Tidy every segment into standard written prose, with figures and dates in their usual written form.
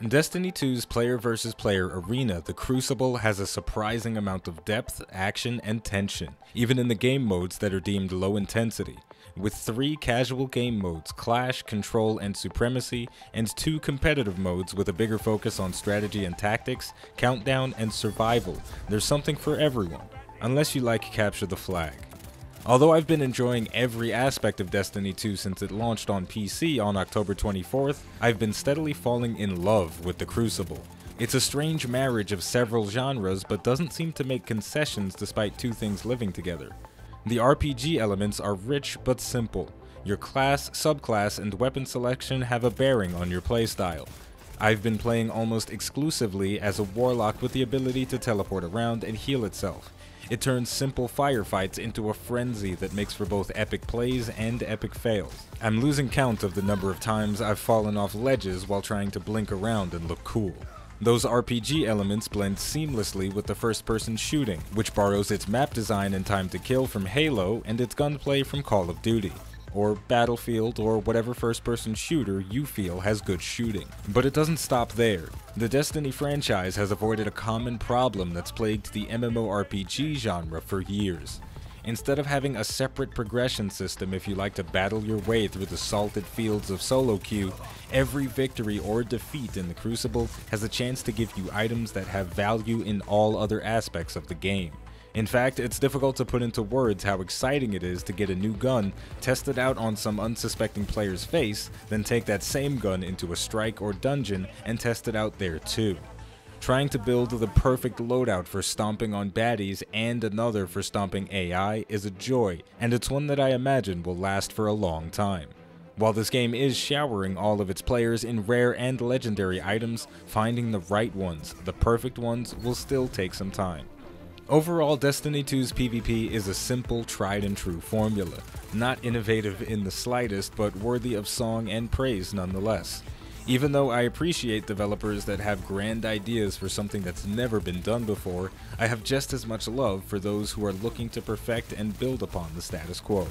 In Destiny 2's player versus player arena, the Crucible has a surprising amount of depth, action, and tension, even in the game modes that are deemed low intensity. With 3 casual game modes, Clash, Control, and Supremacy, and 2 competitive modes with a bigger focus on strategy and tactics, Countdown, and Survival, there's something for everyone, unless you like Capture the Flag. Although I've been enjoying every aspect of Destiny 2 since it launched on PC on October 24th, I've been steadily falling in love with the Crucible. It's a strange marriage of several genres, but doesn't seem to make concessions despite 2 things living together. The RPG elements are rich but simple. Your class, subclass, and weapon selection have a bearing on your playstyle. I've been playing almost exclusively as a warlock with the ability to teleport around and heal itself. It turns simple firefights into a frenzy that makes for both epic plays and epic fails. I'm losing count of the number of times I've fallen off ledges while trying to blink around and look cool. Those RPG elements blend seamlessly with the first-person shooting, which borrows its map design and time to kill from Halo and its gunplay from Call of Duty, or Battlefield, or whatever first-person shooter you feel has good shooting. But it doesn't stop there. The Destiny franchise has avoided a common problem that's plagued the MMORPG genre for years. Instead of having a separate progression system if you like to battle your way through the salted fields of solo queue, every victory or defeat in the Crucible has a chance to give you items that have value in all other aspects of the game. In fact, it's difficult to put into words how exciting it is to get a new gun, test it out on some unsuspecting player's face, then take that same gun into a strike or dungeon and test it out there too. Trying to build the perfect loadout for stomping on baddies and another for stomping AI is a joy, and it's one that I imagine will last for a long time. While this game is showering all of its players in rare and legendary items, finding the right ones, the perfect ones, will still take some time. Overall, Destiny 2's PvP is a simple, tried-and-true formula, not innovative in the slightest, but worthy of song and praise nonetheless. Even though I appreciate developers that have grand ideas for something that's never been done before, I have just as much love for those who are looking to perfect and build upon the status quo.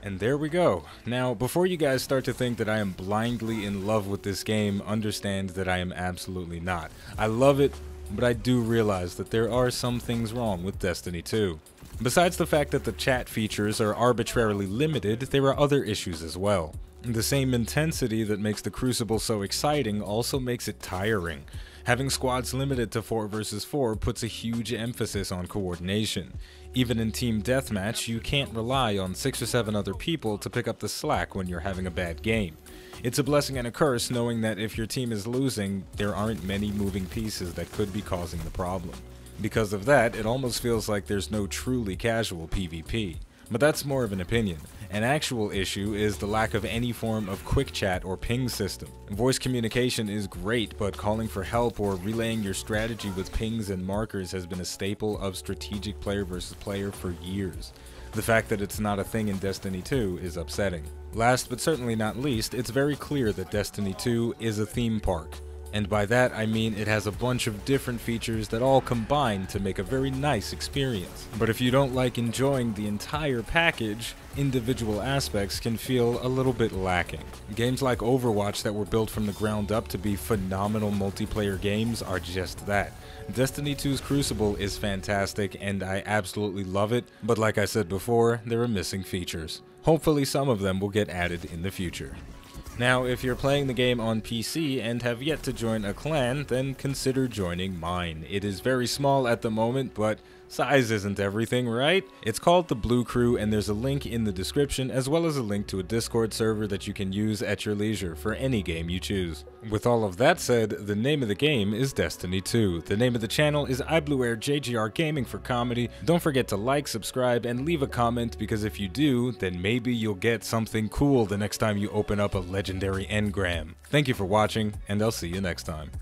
And there we go. Now, before you guys start to think that I am blindly in love with this game, understand that I am absolutely not. I love it, but I do realize that there are some things wrong with Destiny 2. Besides the fact that the chat features are arbitrarily limited, there are other issues as well. The same intensity that makes the Crucible so exciting also makes it tiring. Having squads limited to 4 versus 4 puts a huge emphasis on coordination. Even in team deathmatch, you can't rely on 6 or 7 other people to pick up the slack when you're having a bad game. It's a blessing and a curse knowing that if your team is losing, there aren't many moving pieces that could be causing the problem. Because of that, it almost feels like there's no truly casual PvP. But that's more of an opinion. An actual issue is the lack of any form of quick chat or ping system. Voice communication is great, but calling for help or relaying your strategy with pings and markers has been a staple of strategic player versus player for years. The fact that it's not a thing in Destiny 2 is upsetting. Last but certainly not least, it's very clear that Destiny 2 is a theme park. And by that I mean it has a bunch of different features that all combine to make a very nice experience. But if you don't like enjoying the entire package, individual aspects can feel a little bit lacking. Games like Overwatch that were built from the ground up to be phenomenal multiplayer games are just that. Destiny 2's Crucible is fantastic and I absolutely love it, but like I said before, there are missing features. Hopefully some of them will get added in the future. Now, if you're playing the game on PC and have yet to join a clan, then consider joining mine. It is very small at the moment, but size isn't everything, right? It's called the Blue Crew, and there's a link in the description as well as a link to a Discord server that you can use at your leisure for any game you choose. With all of that said, the name of the game is Destiny 2. The name of the channel is iBluairJgR Gaming for Comedy. Don't forget to like, subscribe, and leave a comment, because if you do, then maybe you'll get something cool the next time you open up a legendary engram. Thank you for watching, and I'll see you next time.